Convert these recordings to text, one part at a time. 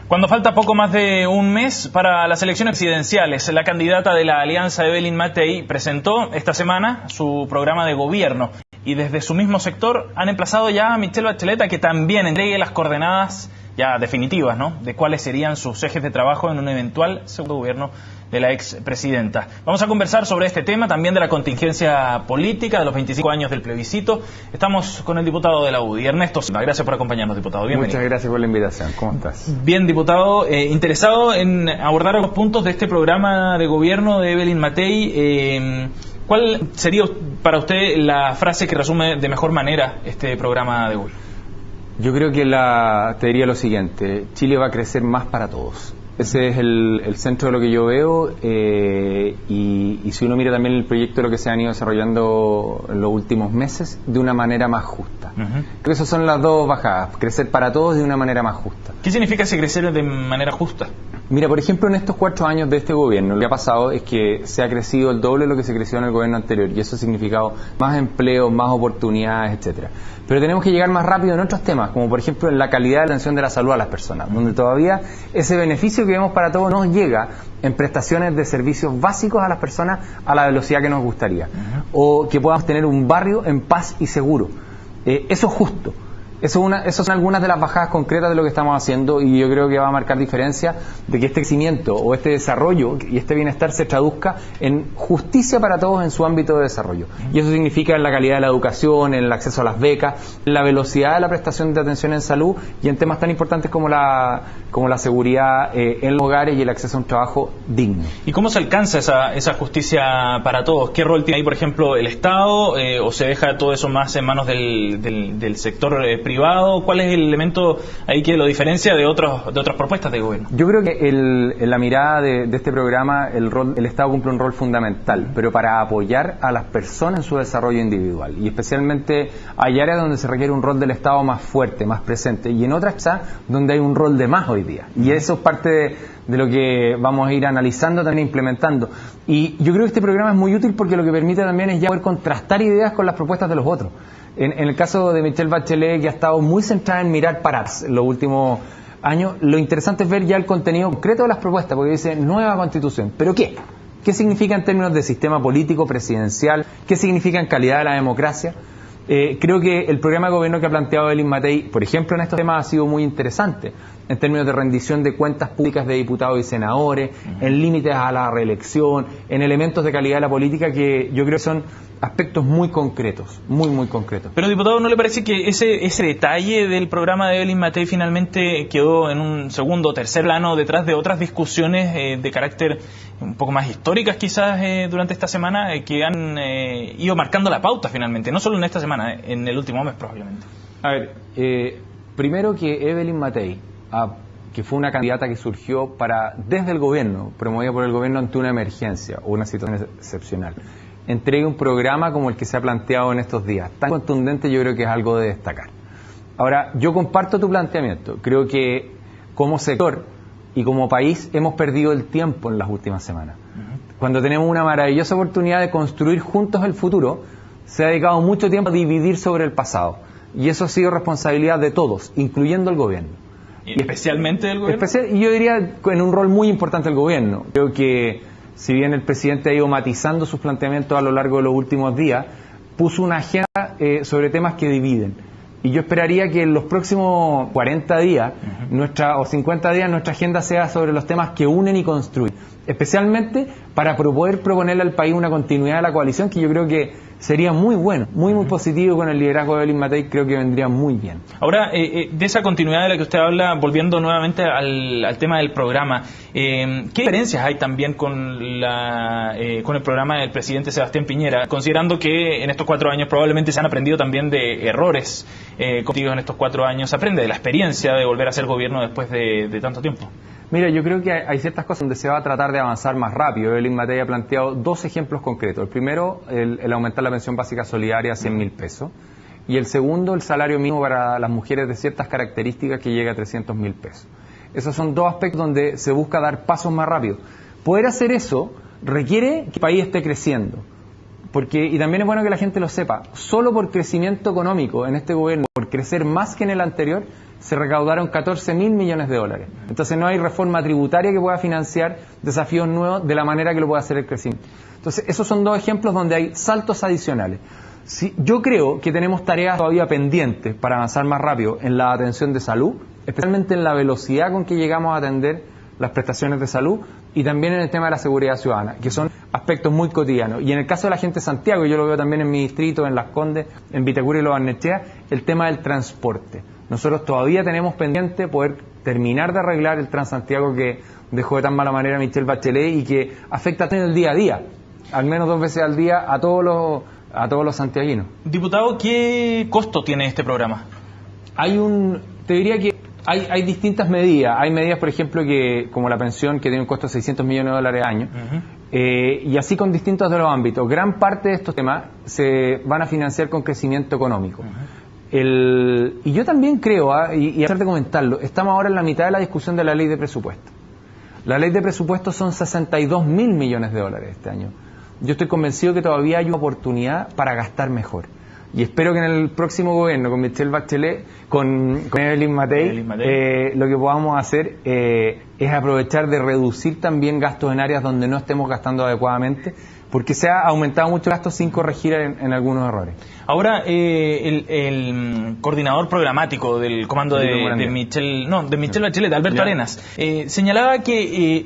Cuando falta poco más de un mes para las elecciones presidenciales, la candidata de la Alianza, Evelyn Matei, presentó esta semana su programa de gobierno. Y desde su mismo sector han emplazado ya a Michelle Bachelet a que también entregue las coordenadas ya definitivas, ¿no?, de cuáles serían sus ejes de trabajo en un eventual segundo gobierno de la expresidenta. Vamos a conversar sobre este tema, también de la contingencia política, de los 25 años del plebiscito. Estamos con el diputado de la UDI, Ernesto Silva. Gracias por acompañarnos, diputado. Bienvenido. Muchas gracias por la invitación. ¿Cómo estás? Bien, diputado. Interesado en abordar algunos puntos de este programa de gobierno de Evelyn Matei. ¿Cuál sería para usted la frase que resume de mejor manera este programa de gobierno? Yo creo que te diría lo siguiente: Chile va a crecer más para todos. Ese es el centro de lo que yo veo, y si uno mira también el proyecto de lo que se han ido desarrollando en los últimos meses, de una manera más justa. Creo que esas son las dos bajadas: crecer para todos de una manera más justa. ¿Qué significa ese crecer de manera justa? Mira, por ejemplo, en estos 4 años de este gobierno, lo que ha pasado es que se ha crecido el doble de lo que se creció en el gobierno anterior, y eso ha significado más empleo, más oportunidades, etcétera. Pero tenemos que llegar más rápido en otros temas, como por ejemplo en la calidad de la atención de la salud a las personas, donde todavía ese beneficio que vemos para todos no llega en prestaciones de servicios básicos a las personas a la velocidad que nos gustaría, o que podamos tener un barrio en paz y seguro. Eso es justo. Esas son algunas de las bajadas concretas de lo que estamos haciendo, y yo creo que va a marcar diferencia de que este crecimiento o este desarrollo y este bienestar se traduzca en justicia para todos en su ámbito de desarrollo. Y eso significa en la calidad de la educación, en el acceso a las becas, en la velocidad de la prestación de atención en salud y en temas tan importantes como la seguridad en los hogares y el acceso a un trabajo digno. ¿Y cómo se alcanza esa justicia para todos? ¿Qué rol tiene ahí, por ejemplo, el Estado? ¿O se deja todo eso más en manos del sector privado? ¿Cuál es el elemento ahí que lo diferencia de otras propuestas de gobierno? Yo creo que en la mirada de este programa el Estado cumple un rol fundamental, pero para apoyar a las personas en su desarrollo individual, y especialmente hay áreas donde se requiere un rol del Estado más fuerte, más presente, y en otras donde hay un rol de más hoy día, y eso es parte de lo que vamos a ir analizando, también implementando. Y yo creo que este programa es muy útil porque lo que permite también es ya poder contrastar ideas con las propuestas de los otros. En el caso de Michelle Bachelet, que ha estado muy centrada en mirar para los últimos años, lo interesante es ver ya el contenido concreto de las propuestas, porque dice nueva constitución. ¿Pero qué? ¿Qué significa en términos de sistema político, presidencial? ¿Qué significa en calidad de la democracia? Creo que el programa de gobierno que ha planteado Evelyn Matei, por ejemplo, en estos temas ha sido muy interesante, en términos de rendición de cuentas públicas de diputados y senadores, en límites a la reelección, en elementos de calidad de la política que yo creo que son aspectos muy concretos, muy concretos. Pero, diputado, ¿no le parece que ese detalle del programa de Evelyn Matei finalmente quedó en un segundo o tercer plano detrás de otras discusiones de carácter un poco más históricas quizás durante esta semana, que han ido marcando la pauta finalmente, no solo en esta semana, en el último mes probablemente? A ver, primero que Evelyn Matei, que fue una candidata que surgió desde el gobierno, promovida por el gobierno ante una emergencia o una situación excepcional, entregue un programa como el que se ha planteado en estos días, tan contundente, yo creo que es algo de destacar. Ahora, yo comparto tu planteamiento. Creo que como sector y como país hemos perdido el tiempo en las últimas semanas. Cuando tenemos una maravillosa oportunidad de construir juntos el futuro, se ha dedicado mucho tiempo a dividir sobre el pasado. Y eso ha sido responsabilidad de todos, incluyendo el gobierno. ¿Y especialmente del gobierno? Y yo diría en un rol muy importante el gobierno. Creo que si bien el presidente ha ido matizando sus planteamientos a lo largo de los últimos días, puso una agenda sobre temas que dividen. Y yo esperaría que en los próximos 40 días, o 50 días, nuestra agenda sea sobre los temas que unen y construyen. Especialmente para poder proponerle al país una continuidad de la coalición, que yo creo que sería muy bueno, muy positivo con el liderazgo de Evelyn Matei. Creo que vendría muy bien. Ahora, de esa continuidad de la que usted habla, volviendo nuevamente al tema del programa, ¿qué diferencias hay también con el programa del presidente Sebastián Piñera, considerando que en estos 4 años probablemente se han aprendido también de errores cometidos en estos 4 años? ¿Se aprende de la experiencia de volver a ser gobierno después de tanto tiempo? Mira, yo creo que hay ciertas cosas donde se va a tratar de avanzar más rápido. Evelyn Matei ha planteado 2 ejemplos concretos. El primero, el aumentar la pensión básica solidaria a 100.000 pesos. Y el segundo, el salario mínimo para las mujeres de ciertas características que llega a 300.000 pesos. Esos son 2 aspectos donde se busca dar pasos más rápido. Poder hacer eso requiere que el país esté creciendo. y también es bueno que la gente lo sepa, solo por crecimiento económico en este gobierno, por crecer más que en el anterior, se recaudaron 14.000 millones de dólares. Entonces no hay reforma tributaria que pueda financiar desafíos nuevos de la manera que lo pueda hacer el crecimiento. Entonces esos son dos ejemplos donde hay saltos adicionales. Sí, yo creo que tenemos tareas todavía pendientes para avanzar más rápido en la atención de salud, especialmente en la velocidad con que llegamos a atender las prestaciones de salud y también en el tema de la seguridad ciudadana, que son aspectos muy cotidianos. Y en el caso de la gente de Santiago, yo lo veo también en mi distrito, en Las Condes, en Vitacura y Lo Barnechea, el tema del transporte. Nosotros todavía tenemos pendiente poder terminar de arreglar el Transantiago que dejó de tan mala manera Michelle Bachelet y que afecta en el día a día, al menos 2 veces al día a todos los santiaguinos. Diputado, ¿qué costo tiene este programa? Te diría que hay distintas medidas. Hay medidas, por ejemplo, que como la pensión, que tiene un costo de 600 millones de dólares al año, y así con distintos de los ámbitos. Gran parte de estos temas se van a financiar con crecimiento económico. Y yo también creo, y hacer de comentarlo, estamos ahora en la mitad de la discusión de la ley de presupuesto. La ley de presupuesto son 62.000 millones de dólares este año. Yo estoy convencido que todavía hay una oportunidad para gastar mejor. Y espero que en el próximo gobierno, con Michelle Bachelet, con Evelyn Matei, lo que podamos hacer es aprovechar de reducir también gastos en áreas donde no estemos gastando adecuadamente, porque se ha aumentado mucho el gasto sin corregir en algunos errores. Ahora, el coordinador programático del comando de Michelle Bachelet, Alberto Arenas, señalaba que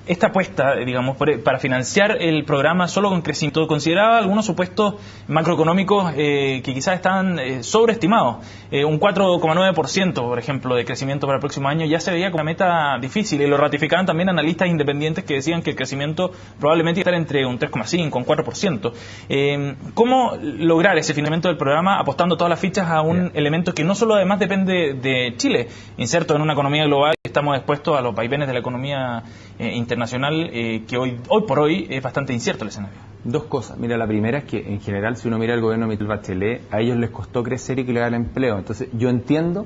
esta apuesta, digamos, para financiar el programa solo con crecimiento, consideraba algunos supuestos macroeconómicos que quizás estaban sobreestimados. Un 4,9%, por ejemplo, de crecimiento para el próximo año ya se veía como una meta difícil, y lo ratificaban también analistas independientes que decían que el crecimiento probablemente iba a estar entre un 3,5 un 4%. ¿Cómo lograr ese financiamiento del programa apostando todas las fichas a un elemento que no solo además depende de Chile, inserto en una economía global? Estamos expuestos a los vaivenes de la economía internacional, que hoy por hoy es bastante incierto el escenario. Dos cosas. Mira, la primera es que en general, si uno mira el gobierno de Michelle Bachelet, a ellos les costó crecer y crear empleo. Entonces yo entiendo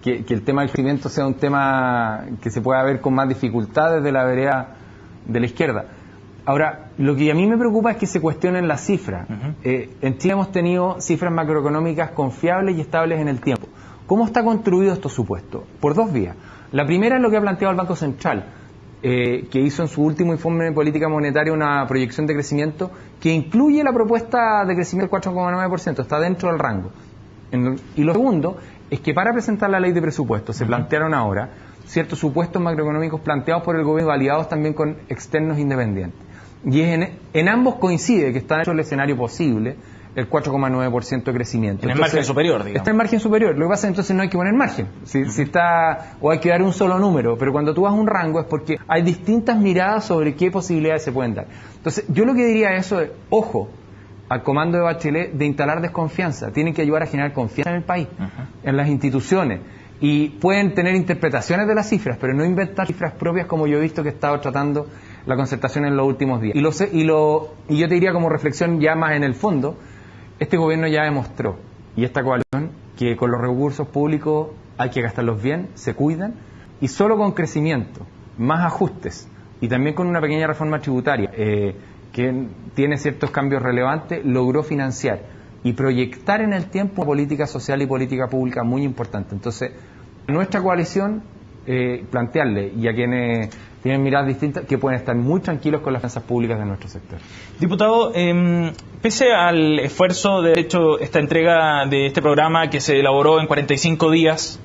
que el tema del crecimiento sea un tema que se pueda ver con más dificultades de la vereda de la izquierda. Ahora, lo que a mí me preocupa es que se cuestionen las cifras. En Chile hemos tenido cifras macroeconómicas confiables y estables en el tiempo. ¿Cómo está construido estos supuestos? Por dos vías. La primera es lo que ha planteado el Banco Central, que hizo en su último informe de política monetaria una proyección de crecimiento que incluye la propuesta de crecimiento del 4,9%, está dentro del rango. Y lo segundo es que para presentar la ley de presupuesto se plantearon ahora ciertos supuestos macroeconómicos planteados por el gobierno, validados también con externos independientes. Y en ambos coincide que está dentro del escenario posible el 4,9% de crecimiento. En el margen superior, digamos. Está en margen superior. Lo que pasa es que entonces no hay que poner margen. Si está, o hay que dar un solo número. Pero cuando tú das un rango es porque hay distintas miradas sobre qué posibilidades se pueden dar. Entonces, yo lo que diría a eso es, ojo, al comando de Bachelet de instalar desconfianza. Tienen que ayudar a generar confianza en el país, en las instituciones. Y pueden tener interpretaciones de las cifras, pero no inventar cifras propias como yo he visto que he estado tratando la Concertación en los últimos días. Y yo te diría como reflexión ya más en el fondo, este gobierno ya demostró, y esta coalición, que con los recursos públicos hay que gastarlos bien, se cuidan, y solo con crecimiento, más ajustes, y también con una pequeña reforma tributaria, que tiene ciertos cambios relevantes, logró financiar y proyectar en el tiempo política social y política pública muy importante. Entonces, nuestra coalición, plantearle, y a quienes tienen miradas distintas, que pueden estar muy tranquilos con las finanzas públicas de nuestro sector. Diputado, pese al esfuerzo de hecho esta entrega de este programa que se elaboró en 45 días,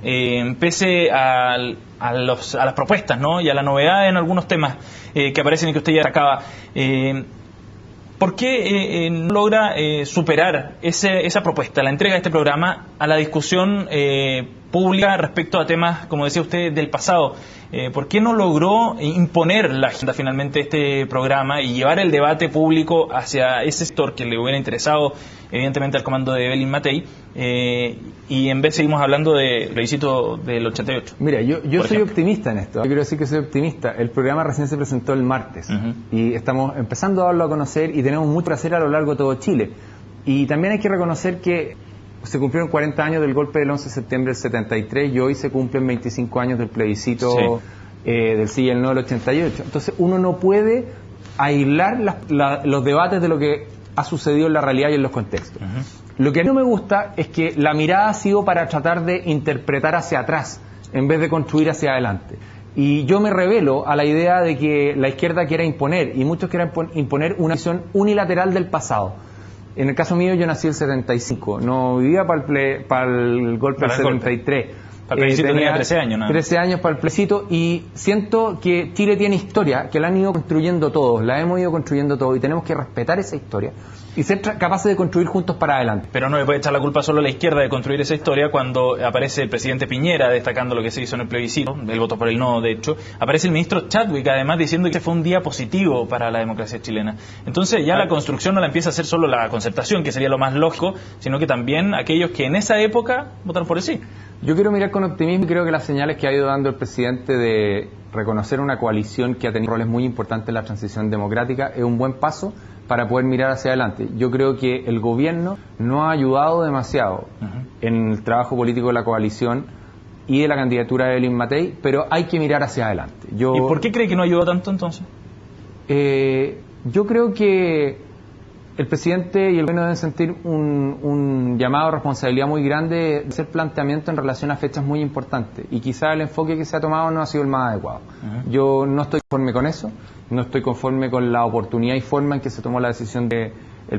pese a las propuestas, ¿no?, y a la novedad en algunos temas que aparecen y que usted ya sacaba, ¿por qué no logra superar esa propuesta, la entrega de este programa, a la discusión pública respecto a temas, como decía usted, del pasado? ¿Por qué no logró imponer la agenda finalmente este programa y llevar el debate público hacia ese sector que le hubiera interesado, evidentemente, al comando de Evelyn Matei, y en vez seguimos hablando del plebiscito del 88? Mira, yo soy optimista en esto. Yo quiero decir que soy optimista. El programa recién se presentó el martes y estamos empezando a darlo a conocer y tenemos mucho que hacer a lo largo de todo Chile. Y también hay que reconocer que se cumplieron 40 años del golpe del 11 de septiembre del 73 y hoy se cumplen 25 años del plebiscito del sí y el no del 88. Entonces uno no puede aislar los debates de lo que ha sucedido en la realidad y en los contextos. Lo que a mí no me gusta es que la mirada ha sido para tratar de interpretar hacia atrás en vez de construir hacia adelante. Y yo me rebelo a la idea de que la izquierda quiera imponer, y muchos quieran imponer una visión unilateral del pasado. En el caso mío, yo nací en el 75, no vivía para el golpe del 73. Para el plebiscito tenía 13 años, ¿no? 13 años para el plebiscito, y siento que Chile tiene historia, que la han ido construyendo todos, la hemos ido construyendo todos, y tenemos que respetar esa historia y ser capaces de construir juntos para adelante. Pero no le puede echar la culpa solo a la izquierda de construir esa historia cuando aparece el presidente Piñera destacando lo que se hizo en el plebiscito, el voto por el no, de hecho. Aparece el ministro Chadwick, además, diciendo que fue un día positivo para la democracia chilena. Entonces ya la construcción no la empieza a hacer solo la concertación, que sería lo más lógico, sino que también aquellos que en esa época votaron por el sí. Yo quiero mirar con optimismo y creo que las señales que ha ido dando el presidente de reconocer una coalición que ha tenido roles muy importantes en la transición democrática es un buen paso para poder mirar hacia adelante. Yo creo que el gobierno no ha ayudado demasiado en el trabajo político de la coalición y de la candidatura de Evelyn Matthei, pero hay que mirar hacia adelante. ¿Y por qué cree que no ayudó tanto entonces? Yo creo que el presidente y el gobierno deben sentir un llamado de responsabilidad muy grande de hacer planteamiento en relación a fechas muy importantes, y quizá el enfoque que se ha tomado no ha sido el más adecuado. Yo no estoy conforme con eso, no estoy conforme con la oportunidad y forma en que se tomó la decisión del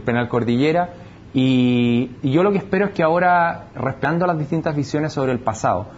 penal Cordillera, y yo lo que espero es que ahora, respetando las distintas visiones sobre el pasado,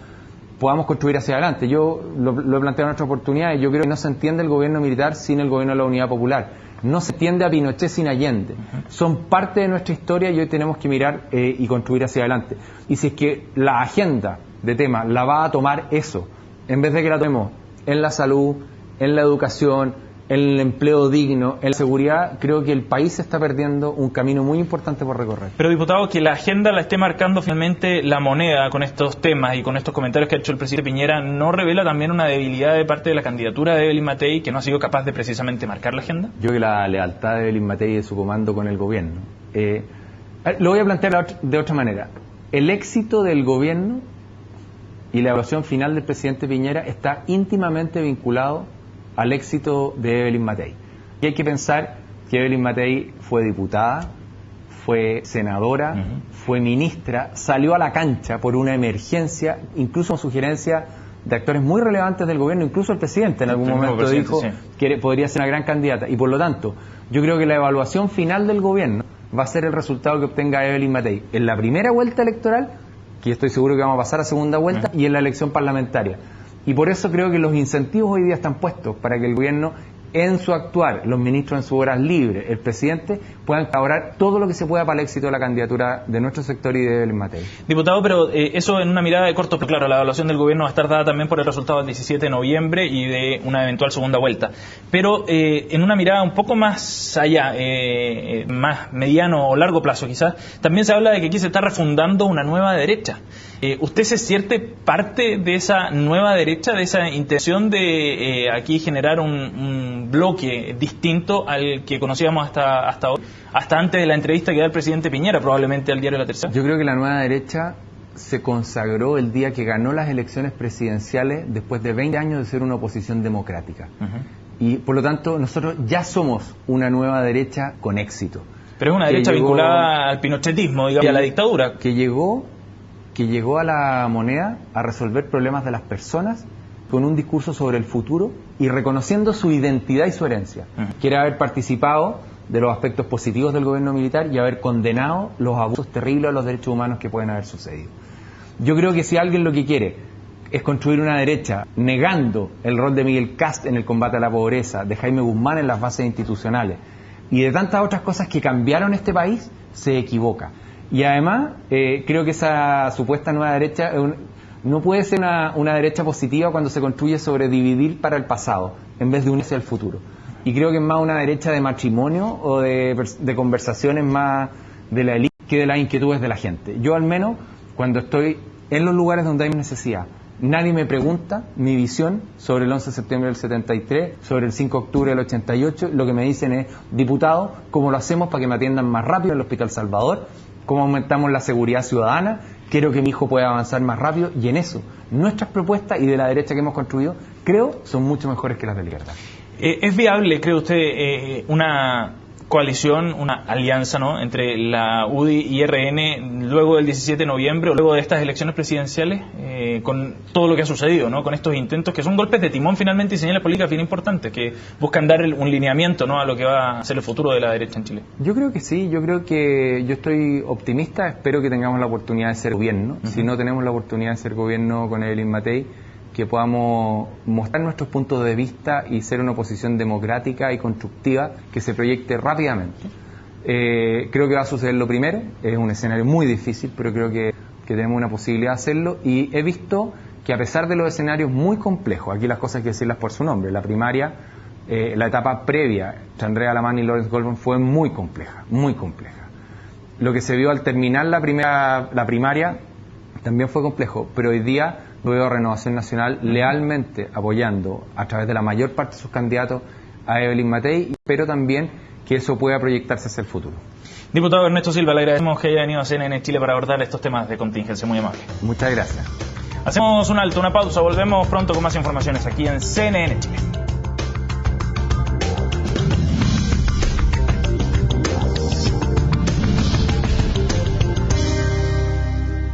podamos construir hacia adelante. Yo lo he planteado en otras oportunidades. Yo creo que no se entiende el gobierno militar sin el gobierno de la Unidad Popular. No se entiende a Pinochet sin Allende. Son parte de nuestra historia y hoy tenemos que mirar y construir hacia adelante. Y si es que la agenda de temas la va a tomar eso, en vez de que la tomemos en la salud, en la educación, en el empleo digno, en la seguridad, creo que el país está perdiendo un camino muy importante por recorrer. Pero, diputado, que la agenda la esté marcando finalmente la moneda con estos temas y con estos comentarios que ha hecho el presidente Piñera, ¿no revela también una debilidad de parte de la candidatura de Evelyn Matthei, que no ha sido capaz de precisamente marcar la agenda? Yo creo que la lealtad de Evelyn Matthei y de su comando con el gobierno. Lo voy a plantear de otra manera. El éxito del gobierno y la evaluación final del presidente Piñera está íntimamente vinculado al éxito de Evelyn Matthei. Y hay que pensar que Evelyn Matthei fue diputada, fue senadora, fue ministra, salió a la cancha por una emergencia, incluso con sugerencia de actores muy relevantes del gobierno, incluso el presidente en algún momento dijo que podría ser una gran candidata. Y por lo tanto, yo creo que la evaluación final del gobierno va a ser el resultado que obtenga Evelyn Matthei en la primera vuelta electoral, que estoy seguro que vamos a pasar a segunda vuelta, y en la elección parlamentaria. Y por eso creo que los incentivos hoy día están puestos para que el gobierno, en su actuar, los ministros en sus horas libres, el presidente, puedan colaborar todo lo que se pueda para el éxito de la candidatura de nuestro sector y de Evelyn Matthei. Diputado, pero eso en una mirada de corto plazo, claro, la evaluación del gobierno va a estar dada también por el resultado del 17 de noviembre y de una eventual segunda vuelta. Pero en una mirada un poco más allá, más mediano o largo plazo quizás, también se habla de que aquí se está refundando una nueva derecha. ¿Usted se siente parte de esa nueva derecha, de esa intención de aquí generar un bloque distinto al que conocíamos hasta hoy, hasta antes de la entrevista que da el presidente Piñera, probablemente al diario La Tercera? Yo creo que la nueva derecha se consagró el día que ganó las elecciones presidenciales después de 20 años de ser una oposición democrática. Y por lo tanto nosotros ya somos una nueva derecha con éxito. Pero es una derecha vinculada al pinochetismo, digamos, y a la dictadura. Que llegó a la moneda a resolver problemas de las personas con un discurso sobre el futuro y reconociendo su identidad y su herencia. Quiere haber participado de los aspectos positivos del gobierno militar y haber condenado los abusos terribles a los derechos humanos que pueden haber sucedido. Yo creo que si alguien lo que quiere es construir una derecha negando el rol de Miguel Kast en el combate a la pobreza, de Jaime Guzmán en las bases institucionales y de tantas otras cosas que cambiaron este país, se equivoca. Y además, creo que esa supuesta nueva derecha no puede ser una derecha positiva cuando se construye sobre dividir para el pasado, en vez de unirse al futuro. Y creo que es más una derecha de matrimonio o de conversaciones más de la élite que de las inquietudes de la gente. Yo al menos, cuando estoy en los lugares donde hay necesidad, nadie me pregunta mi visión sobre el 11 de septiembre del 73, sobre el 5 de octubre del 88, lo que me dicen es, diputado, ¿cómo lo hacemos para que me atiendan más rápido en el Hospital Salvador? ¿Cómo aumentamos la seguridad ciudadana? Quiero que mi hijo pueda avanzar más rápido, y en eso, nuestras propuestas y de la derecha que hemos construido, creo, son mucho mejores que las de la izquierda. ¿Es viable, cree usted, una coalición, una alianza, ¿no?, entre la UDI y RN luego del 17 de noviembre o luego de estas elecciones presidenciales, con todo lo que ha sucedido, ¿no?, con estos intentos que son golpes de timón finalmente y señales políticas bien importantes que buscan dar un lineamiento, ¿no?, a lo que va a ser el futuro de la derecha en Chile. Yo creo que sí, yo estoy optimista, espero que tengamos la oportunidad de ser gobierno. Si no tenemos la oportunidad de ser gobierno con Evelyn Matei, que podamos mostrar nuestros puntos de vista y ser una oposición democrática y constructiva que se proyecte rápidamente. Creo que va a suceder lo primero, es un escenario muy difícil, pero creo que tenemos una posibilidad de hacerlo, y he visto que a pesar de los escenarios muy complejos, aquí las cosas hay que decirlas por su nombre, la primaria, la etapa previa entre Andrea Alamán y Lawrence Goldman fue muy compleja, muy compleja. Lo que se vio al terminar la primaria también fue complejo, pero hoy día veo a Renovación Nacional lealmente apoyando a través de la mayor parte de sus candidatos a Evelyn Matei, y espero también que eso pueda proyectarse hacia el futuro. Diputado Ernesto Silva, le agradecemos que haya venido a CNN Chile para abordar estos temas de contingencia, muy amable. Muchas gracias. Hacemos un alto, una pausa, volvemos pronto con más informaciones aquí en CNN Chile.